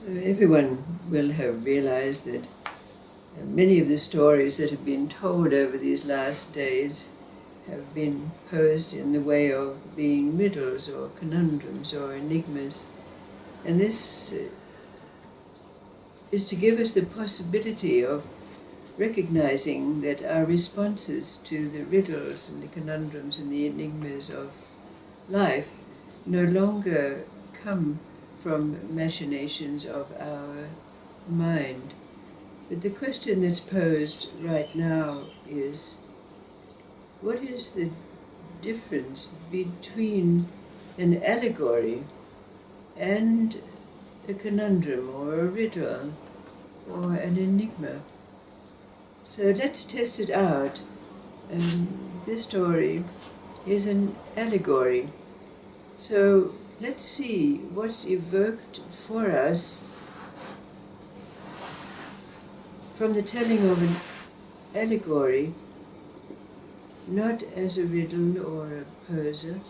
So everyone will have realized that many of the stories that have been told over these last days have been posed in the way of being riddles or conundrums or enigmas. And this is to give us the possibility of recognizing that our responses to the riddles and the conundrums and the enigmas of life no longer come from machinations of our mind. But the question that's posed right now is, what is the difference between an allegory and a conundrum or a riddle or an enigma? So let's test it out. This story is an allegory. So let's see what's evoked for us from the telling of an allegory, not as a riddle or a poser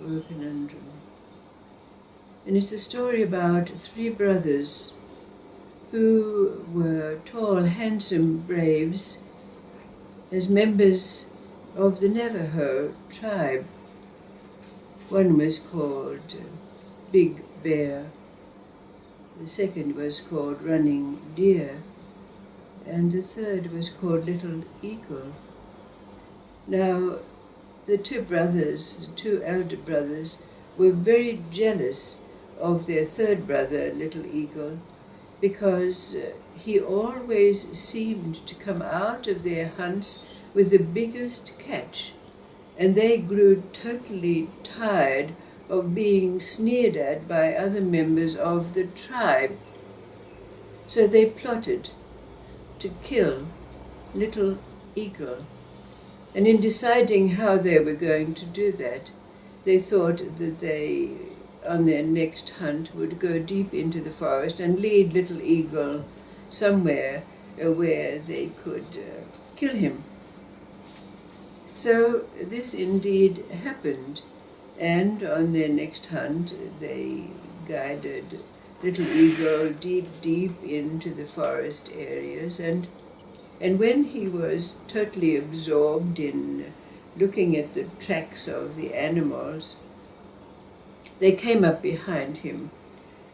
or a conundrum. And it's the story about three brothers who were tall, handsome braves as members of the Navajo tribe. One was called Big Bear, the second was called Running Deer, and the third was called Little Eagle. Now, the two elder brothers, were very jealous of their third brother, Little Eagle, because he always seemed to come out of their hunts with the biggest catch, and they grew totally tired of being sneered at by other members of the tribe. So they plotted to kill Little Eagle. And in deciding how they were going to do that, they thought that they, on their next hunt, would go deep into the forest and lead Little Eagle somewhere where they could kill him. So this indeed happened, and on their next hunt they guided Little Eagle deep into the forest areas, and when he was totally absorbed in looking at the tracks of the animals, they came up behind him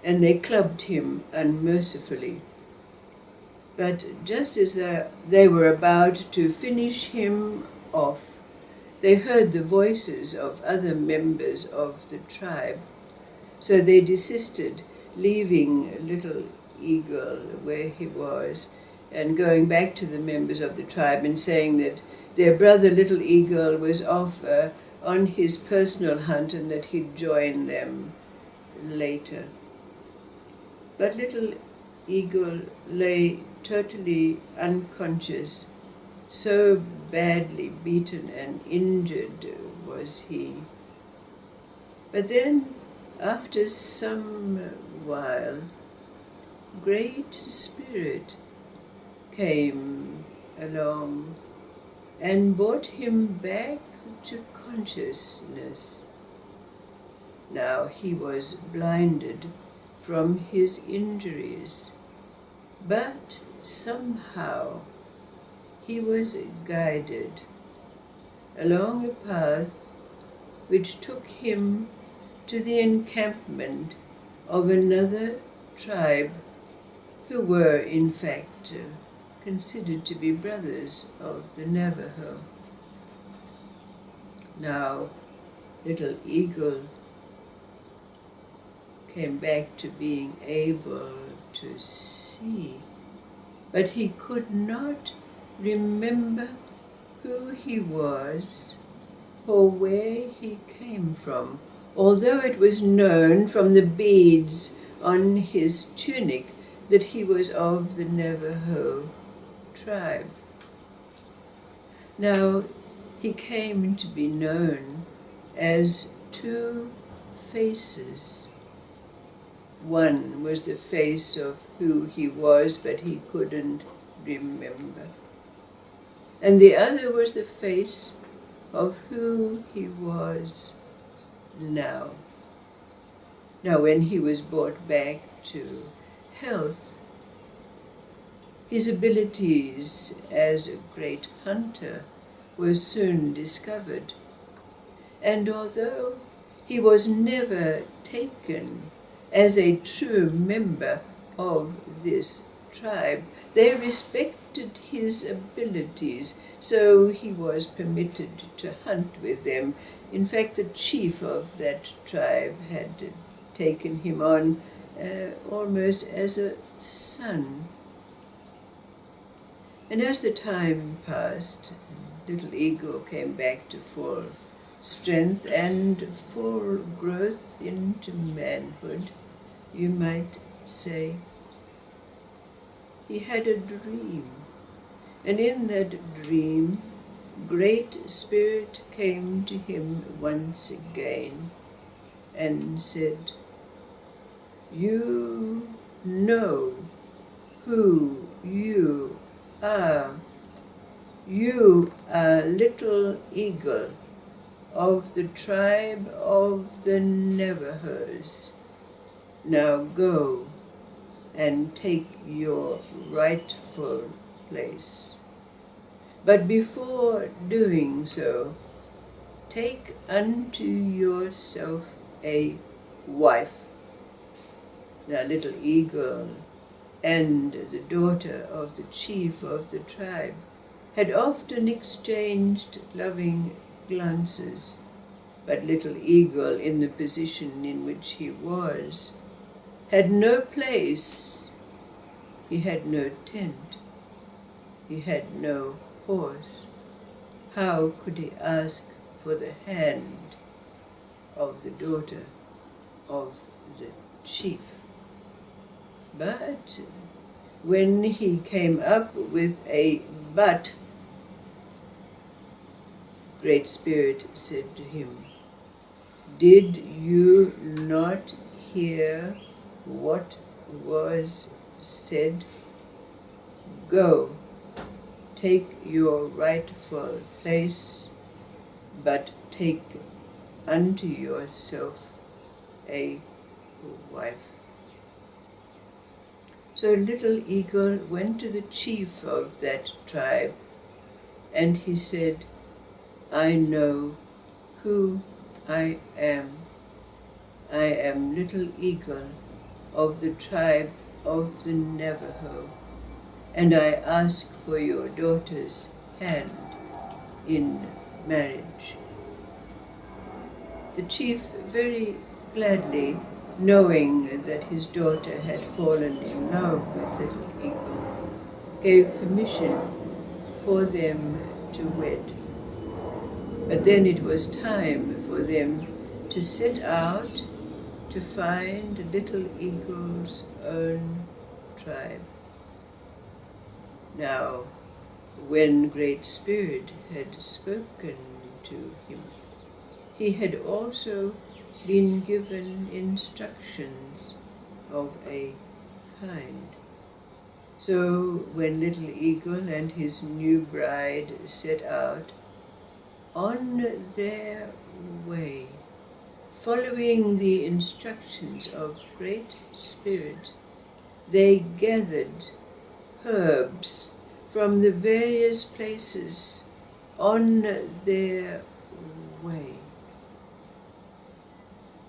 and they clubbed him unmercifully. But just as they were about to finish him off, they heard the voices of other members of the tribe. So they desisted, leaving Little Eagle where he was and going back to the members of the tribe and saying that their brother Little Eagle was off on his personal hunt and that he'd join them later. But Little Eagle lay totally unconscious, so badly beaten and injured was he. But then, after some while, Great Spirit came along and brought him back to consciousness. Now he was blinded from his injuries, but somehow he was guided along a path which took him to the encampment of another tribe who were, in fact, considered to be brothers of the Navajo. Now, Little Eagle came back to being able to see, but he could not remember who he was or where he came from, although it was known from the beads on his tunic that he was of the Navajo tribe. Now, he came to be known as Two Faces. One was the face of who he was, but he couldn't remember. And the other was the face of who he was now. Now, when he was brought back to health, his abilities as a great hunter were soon discovered, and although he was never taken as a true member of this tribe, they respected his abilities, so he was permitted to hunt with them. In fact, the chief of that tribe had taken him on almost as a son. And as the time passed, Little Eagle came back to full strength and full growth into manhood, you might say. He had a dream, and in that dream, Great Spirit came to him once again and said, "You know who you are. You are Little Eagle of the tribe of the Navajos. Now go and take your rightful place. But before doing so, take unto yourself a wife." Now Little Eagle and the daughter of the chief of the tribe had often exchanged loving glances, but Little Eagle, in the position in which he was, had no place. He had no tent. He had no horse. How could he ask for the hand of the daughter of the chief? But when he came up with a but, Great Spirit said to him, "Did you not hear what was said? Go, take your rightful place, but take unto yourself a wife." So Little Eagle went to the chief of that tribe, and he said, "I know who I am. I am Little Eagle of the tribe of the Navajo, and I ask for your daughter's hand in marriage." The chief very gladly, knowing that his daughter had fallen in love with Little Eagle, gave permission for them to wed. But then it was time for them to set out to find Little Eagle's own tribe. Now, when Great Spirit had spoken to him, he had also been given instructions of a kind. So when Little Eagle and his new bride set out on their way, following the instructions of Great Spirit, they gathered herbs from the various places on their way.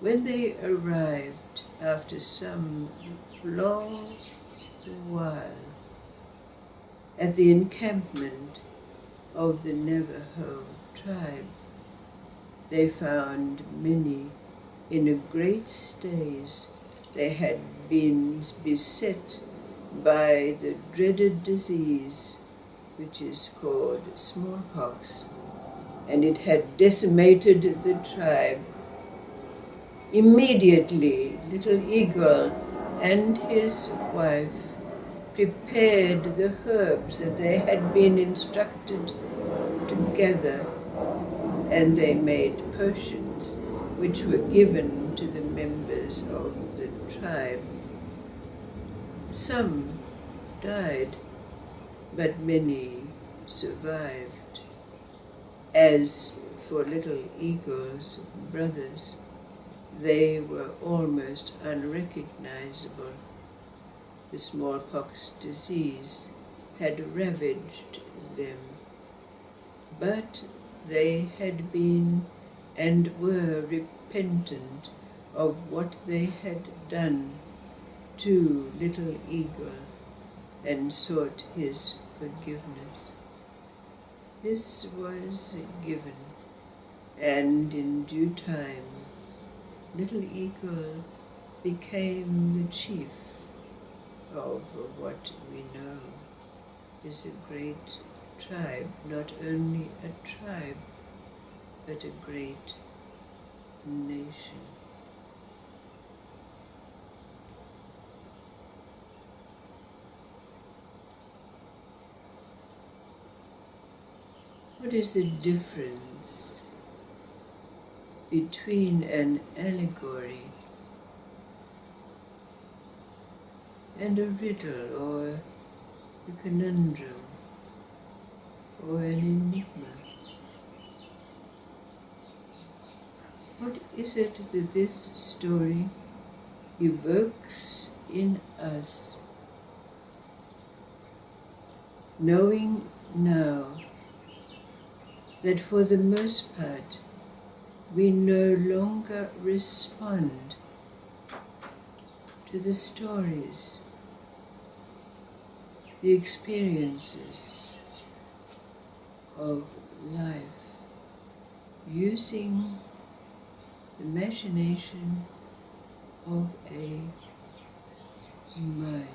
When they arrived after some long while at the encampment of the Navajo tribe, they found many in a great staze. They had been beset by the dreaded disease, which is called smallpox, and it had decimated the tribe. Immediately, Little Eagle and his wife prepared the herbs that they had been instructed to gather, and they made potions which were given to the members of the tribe. Some died, but many survived. As for Little Eagle's brothers, they were almost unrecognizable. The smallpox disease had ravaged them, but they had been and were repentant of what they had done to Little Eagle and sought his forgiveness. This was given, and in due time Little Eagle became the chief of what we know is a great tribe, not only a tribe, but a great nation. What is the difference between an allegory and a riddle or a conundrum or an enigma? What is it that this story evokes in us, knowing now that for the most part we no longer respond to the stories, the experiences of life, using the imagination of a mind?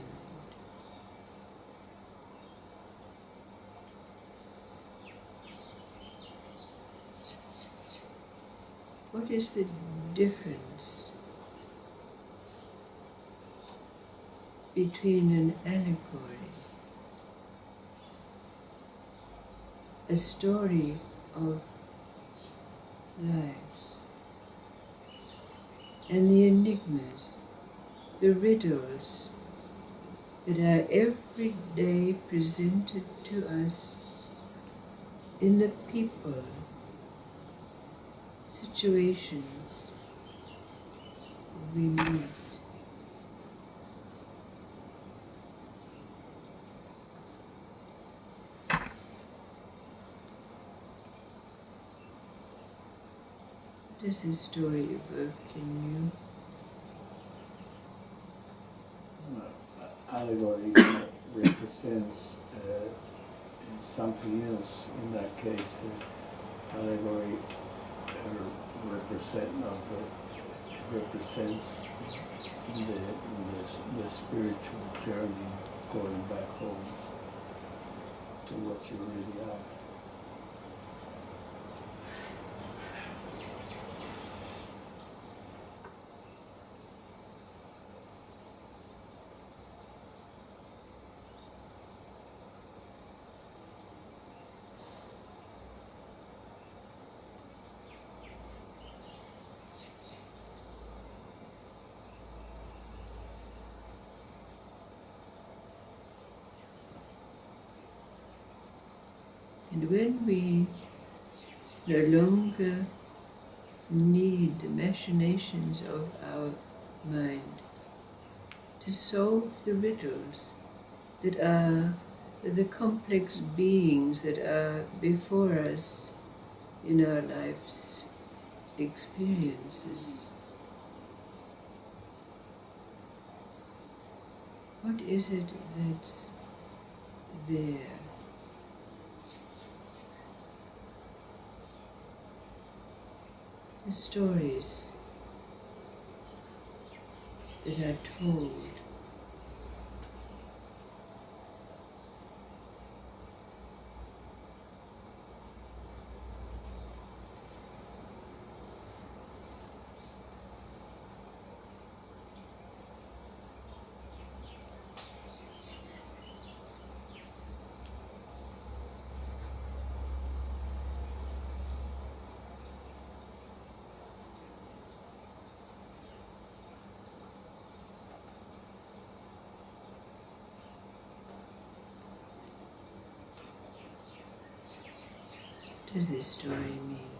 What is the difference between an allegory, a story of life, and the enigmas, the riddles that are every day presented to us in the people, situations we meet? What does this story evoke in you? Allegory represents something else. In that case, allegory represents the spiritual journey, going back home to what you really are. And when we no longer need the machinations of our mind to solve the riddles that are the complex beings that are before us in our life's experiences, what is it that's there? The stories that are told, what does this story mean?